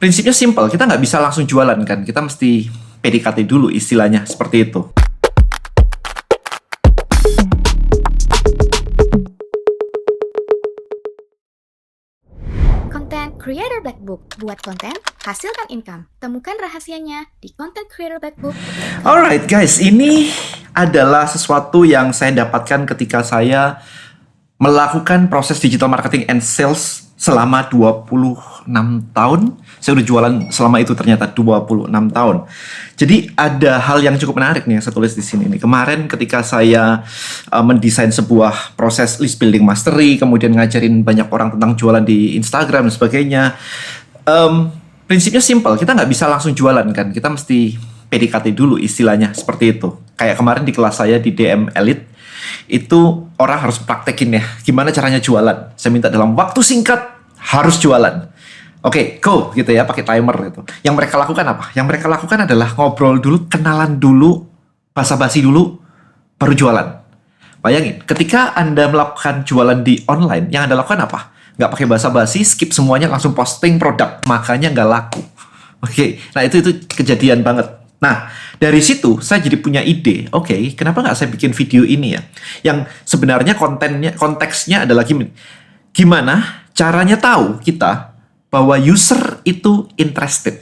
Prinsipnya simple, kita nggak bisa langsung jualan kan, kita mesti PDKT dulu istilahnya, seperti itu. Content Creator Black Book. Buat konten, hasilkan income. Temukan rahasianya di Content Creator Black Book. Alright guys, ini adalah sesuatu yang saya dapatkan ketika saya melakukan proses digital marketing and sales selama 26 tahun. Saya udah jualan selama itu ternyata 26 tahun. Jadi ada hal yang cukup menarik nih yang saya tulis di sini nih. Kemarin ketika saya mendesain sebuah proses list building mastery, kemudian ngajarin banyak orang tentang jualan di Instagram dan sebagainya. Prinsipnya simple, kita nggak bisa langsung jualan kan. Kita mesti PDKT dulu istilahnya, seperti itu. Kayak kemarin di kelas saya di DM Elite, itu orang harus praktekin ya, gimana caranya jualan. Saya minta dalam waktu singkat harus jualan. Oke, go gitu ya, pakai timer gitu. Yang mereka lakukan apa? Yang mereka lakukan adalah ngobrol dulu, kenalan dulu, basa-basi dulu, baru jualan. Bayangin, ketika Anda melakukan jualan di online, yang Anda lakukan apa? Nggak pakai basa-basi, skip semuanya, langsung posting produk, makanya nggak laku. Oke, nah itu kejadian banget. Nah, dari situ saya jadi punya ide, oke, kenapa nggak saya bikin video ini ya? Yang sebenarnya konteksnya adalah gimana caranya tahu kita bahwa user itu interested.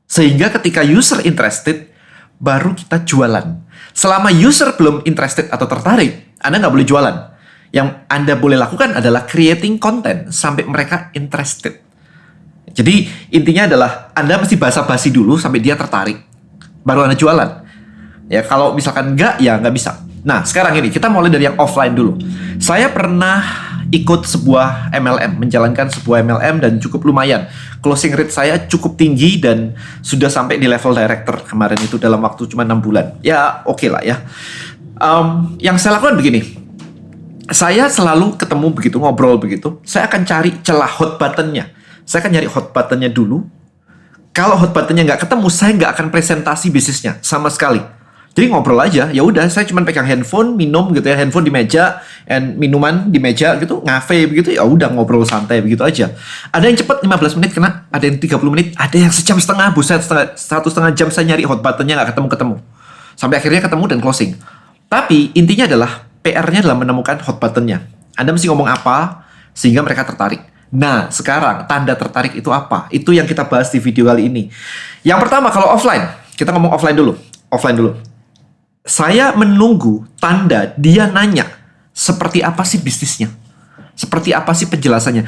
Sehingga ketika user interested, baru kita jualan. Selama user belum interested atau tertarik, Anda nggak boleh jualan. Yang Anda boleh lakukan adalah creating content sampai mereka interested. Jadi intinya adalah Anda mesti basa-basi dulu sampai dia tertarik, baru Anda jualan. Ya kalau misalkan enggak, ya nggak bisa. Nah sekarang ini kita mulai dari yang offline dulu. Saya pernah ikut sebuah MLM, menjalankan sebuah MLM dan cukup lumayan. Closing rate saya cukup tinggi dan sudah sampai di level director kemarin itu dalam waktu cuma 6 bulan. Ya oke lah ya. Yang saya lakukan begini, saya selalu ketemu begitu, ngobrol begitu, saya akan cari celah hot buttonnya. Saya akan nyari hot buttonnya dulu. Kalau hot buttonnya nggak ketemu, saya nggak akan presentasi bisnisnya sama sekali. Jadi ngobrol aja, ya udah saya cuma pegang handphone, minum gitu ya, handphone di meja, and minuman di meja gitu, ngafe begitu, ya udah ngobrol santai begitu aja. Ada yang cepet 15 menit kena, ada yang 30 menit, ada yang sejam setengah, buset, 1,5 jam saya nyari hot buttonnya nggak ketemu-ketemu. Sampai akhirnya ketemu dan closing. Tapi intinya adalah PR-nya adalah menemukan hot buttonnya. Anda mesti ngomong apa sehingga mereka tertarik. Nah, sekarang tanda tertarik itu apa? Itu yang kita bahas di video kali ini. Yang pertama kalau offline, kita ngomong offline dulu. Offline dulu. Saya menunggu tanda dia nanya, seperti apa sih bisnisnya? Seperti apa sih penjelasannya?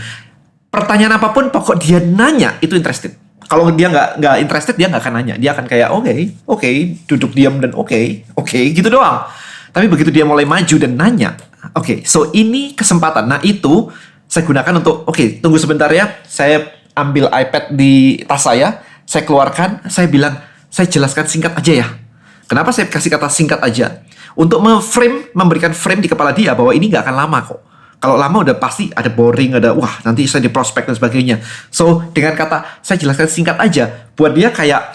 Pertanyaan apapun, pokok dia nanya, itu interested. Kalau dia nggak interested, dia nggak akan nanya. Dia akan kayak, oke, duduk diam dan oke, gitu doang. Tapi begitu dia mulai maju dan nanya, so ini kesempatan. Nah itu saya gunakan untuk, tunggu sebentar ya. Saya ambil iPad di tas saya keluarkan, saya bilang, saya jelaskan singkat aja ya. Kenapa saya kasih kata singkat aja? Untuk memberikan frame di kepala dia bahwa ini nggak akan lama kok. Kalau lama udah pasti ada boring, ada wah nanti saya di prospek dan sebagainya. So dengan kata saya jelaskan singkat aja, buat dia kayak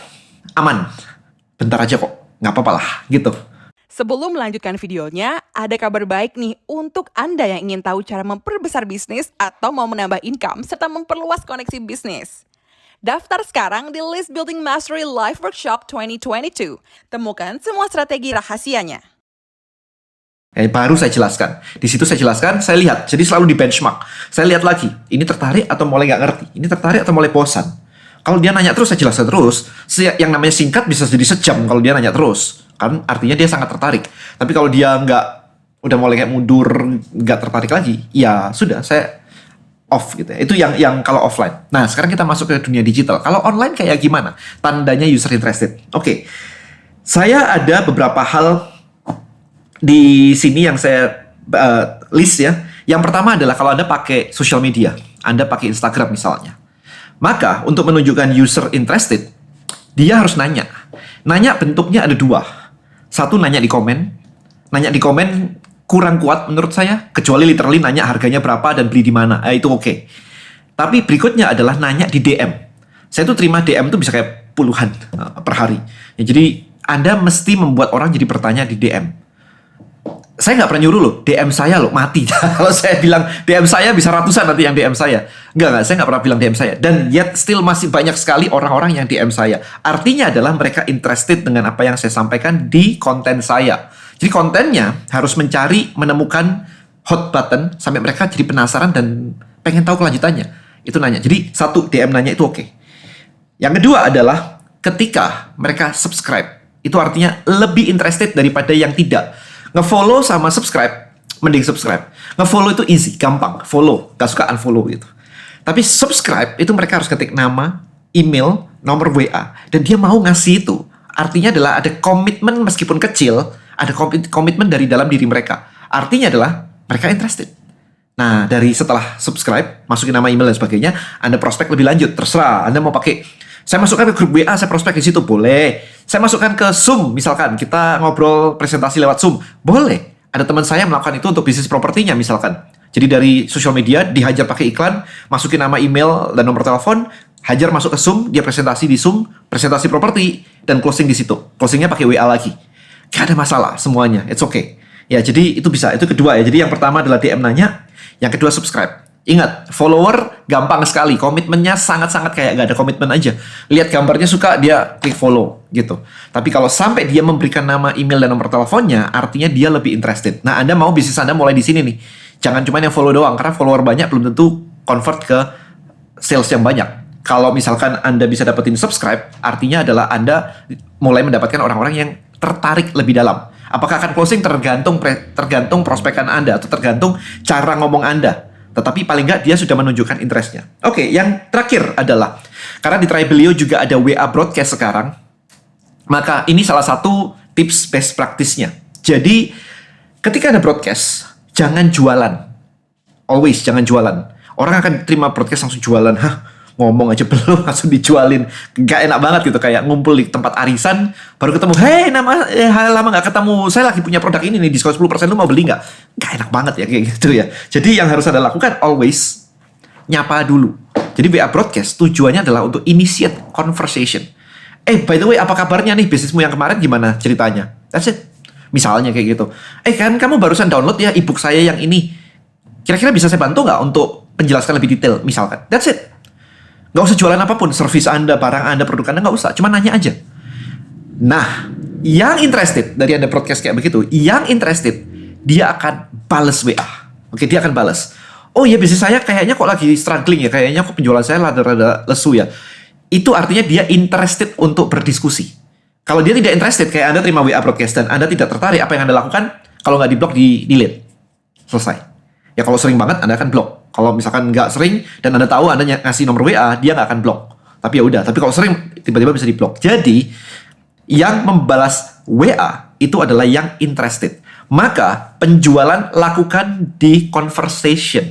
aman. Bentar aja kok, nggak apa-apa lah gitu. Sebelum melanjutkan videonya, ada kabar baik nih untuk Anda yang ingin tahu cara memperbesar bisnis atau mau menambah income serta memperluas koneksi bisnis. Daftar sekarang di List Building Mastery Live Workshop 2022. Temukan semua strategi rahasianya. Baru saya jelaskan. Di situ saya jelaskan, saya lihat. Jadi selalu di benchmark. Saya lihat lagi, ini tertarik atau mulai nggak ngerti. Ini tertarik atau mulai bosan. Kalau dia nanya terus, saya jelaskan terus. Yang namanya singkat bisa jadi sejam kalau dia nanya terus. Kan artinya dia sangat tertarik. Tapi kalau dia udah mulai kayak mundur, nggak tertarik lagi, ya sudah, saya off gitu ya. Itu yang kalau offline. Nah, sekarang kita masuk ke dunia digital. Kalau online kayak gimana? Tandanya user interested. Saya ada beberapa hal di sini yang saya list ya. Yang pertama adalah kalau Anda pakai social media, Anda pakai Instagram misalnya. Maka untuk menunjukkan user interested, dia harus nanya. Nanya bentuknya ada dua. Satu nanya di komen. Nanya di komen kurang kuat menurut saya, kecuali literally nanya harganya berapa dan beli di mana, itu oke. Tapi berikutnya adalah nanya di DM. Saya tuh terima DM tuh bisa kayak puluhan per hari. Ya, jadi Anda mesti membuat orang jadi bertanya di DM. saya nggak pernah nyuruh loh, DM saya loh, mati. Kalau saya bilang DM saya bisa ratusan nanti yang DM saya. Enggak, saya nggak pernah bilang DM saya. Dan yet still masih banyak sekali orang-orang yang DM saya. Artinya adalah mereka interested dengan apa yang saya sampaikan di konten saya. Jadi kontennya harus menemukan hot button sampai mereka jadi penasaran dan pengen tahu kelanjutannya. Itu nanya. Jadi satu, DM nanya itu oke. Yang kedua adalah ketika mereka subscribe. Itu artinya lebih interested daripada yang tidak. Nge-follow sama subscribe, mending subscribe. Nge-follow itu easy, gampang. Follow, gak suka unfollow gitu. Tapi subscribe itu mereka harus ketik nama, email, nomor WA. Dan dia mau ngasih itu. Artinya adalah ada komitmen meskipun kecil, ada komitmen dari dalam diri mereka. Artinya adalah mereka interested. Nah, dari setelah subscribe, masukin nama, email, dan sebagainya, Anda prospek lebih lanjut. Terserah, Anda mau pakai, saya masukkan ke grup WA, saya prospek di situ, boleh. Saya masukkan ke Zoom, misalkan, kita ngobrol presentasi lewat Zoom, boleh. Ada teman saya melakukan itu untuk bisnis propertinya, misalkan. Jadi dari sosial media, dihajar pakai iklan, masukin nama, email, dan nomor telepon, hajar masuk ke Zoom, dia presentasi di Zoom, presentasi properti, dan closing di situ. Closingnya pakai WA lagi. Gak ada masalah, semuanya, it's okay. Ya, jadi itu bisa, itu kedua ya. Jadi yang pertama adalah DM nanya, yang kedua subscribe. Ingat, follower gampang sekali. Komitmennya sangat-sangat kayak gak ada komitmen aja. Lihat gambarnya suka, dia klik follow gitu. Tapi kalau sampai dia memberikan nama, email, dan nomor teleponnya, artinya dia lebih interested. Nah, Anda mau bisnis Anda mulai di sini nih. Jangan cuma yang follow doang, karena follower banyak belum tentu convert ke sales yang banyak. Kalau misalkan Anda bisa dapetin subscribe, artinya adalah Anda mulai mendapatkan orang-orang yang tertarik lebih dalam. Apakah akan closing tergantung prospekan Anda atau tergantung cara ngomong Anda. Tetapi paling nggak dia sudah menunjukkan interestnya. Oke, yang terakhir adalah karena di Tribelio juga ada WA broadcast sekarang, maka ini salah satu tips best practice-nya. Jadi ketika ada broadcast, jangan jualan. Always jangan jualan. Orang akan terima broadcast langsung jualan. Hah, ngomong aja belum langsung dijualin. Gak enak banget gitu, kayak ngumpul di tempat arisan baru ketemu, hei lama gak ketemu, saya lagi punya produk ini nih, diskon 10%, lu mau beli gak? Gak enak banget ya kayak gitu ya. Jadi yang harus Anda lakukan always nyapa dulu. Jadi WA broadcast tujuannya adalah untuk initiate conversation. By the way, apa kabarnya nih, bisnismu yang kemarin gimana ceritanya? That's it. Misalnya kayak gitu. Kan kamu barusan download ya ebook saya yang ini, kira-kira bisa saya bantu gak untuk menjelaskan lebih detail misalkan. That's it. Gak usah jualan apapun, servis Anda, barang Anda, produk Anda, gak usah. Cuma nanya aja. Nah, yang interested dari Anda broadcast kayak begitu, yang interested, dia akan balas WA. Oke, dia akan balas. Oh iya, bisnis saya kayaknya kok lagi struggling ya, kayaknya kok penjualan saya rada-rada lesu ya. Itu artinya dia interested untuk berdiskusi. Kalau dia tidak interested, kayak Anda terima WA broadcast dan Anda tidak tertarik, apa yang Anda lakukan? Kalau nggak di-block, di-delete. Selesai. Ya kalau sering banget, Anda akan block. Kalau misalkan nggak sering dan Anda tahu Anda ngasih nomor WA, dia nggak akan block. Tapi ya udah. Tapi kalau sering, tiba-tiba bisa di-block. Jadi, yang membalas WA itu adalah yang interested. Maka, penjualan lakukan di conversation.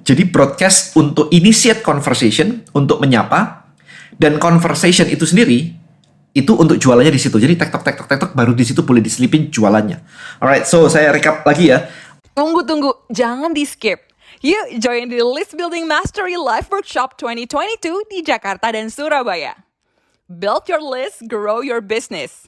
Jadi, broadcast untuk initiate conversation, untuk menyapa, dan conversation itu sendiri, itu untuk jualannya di situ. Jadi, tek-tek, baru di situ boleh diselipin jualannya. Alright, so saya recap lagi ya. Tunggu, jangan di-skip. Yuk join di List Building Mastery Live Workshop 2022 di Jakarta dan Surabaya. Build your list, grow your business.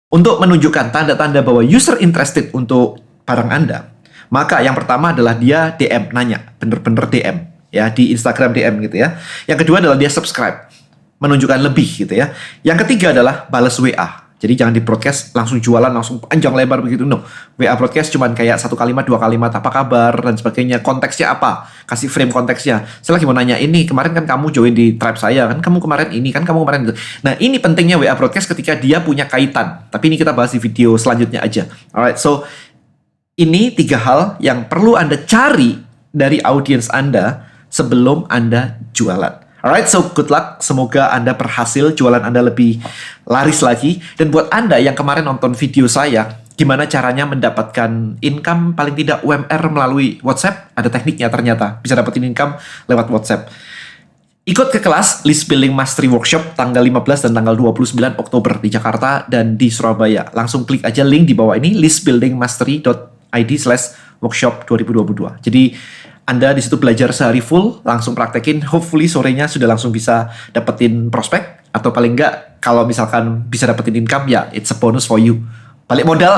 Untuk menunjukkan tanda-tanda bahwa user interested untuk barang Anda, maka yang pertama adalah dia DM, nanya, bener-bener DM, ya, di Instagram DM gitu ya. Yang kedua adalah dia subscribe, menunjukkan lebih gitu ya. Yang ketiga adalah balas WA. Jadi jangan di broadcast langsung jualan, langsung panjang lebar begitu. No. WA broadcast cuman kayak 1 kalimat, 2 kalimat, apa kabar, dan sebagainya. Konteksnya apa? Kasih frame konteksnya. Saya lagi mau nanya ini, kemarin kan kamu join di tribe saya, kan kamu kemarin ini, kan kamu kemarin itu. Nah ini pentingnya WA broadcast ketika dia punya kaitan. Tapi ini kita bahas di video selanjutnya aja. Alright, so ini 3 hal yang perlu Anda cari dari audiens Anda sebelum Anda jualan. Alright, so good luck. Semoga Anda berhasil, jualan Anda lebih laris lagi. Dan buat Anda yang kemarin nonton video saya, gimana caranya mendapatkan income paling tidak UMR melalui WhatsApp, ada tekniknya ternyata. Bisa dapetin income lewat WhatsApp. Ikut ke kelas List Building Mastery Workshop tanggal 15 dan tanggal 29 Oktober di Jakarta dan di Surabaya. Langsung klik aja link di bawah ini, listbuildingmastery.id/workshop 2022. Jadi Anda di situ belajar sehari full, langsung praktekin, hopefully sorenya sudah langsung bisa dapetin prospek, atau paling enggak, kalau misalkan bisa dapetin income, ya it's a bonus for you. Balik modal,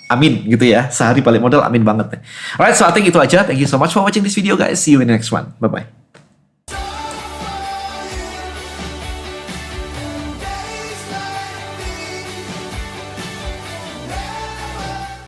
amin gitu ya. Sehari balik modal amin banget. Alright, so I think itu aja. Thank you so much for watching this video guys. See you in the next one. Bye bye.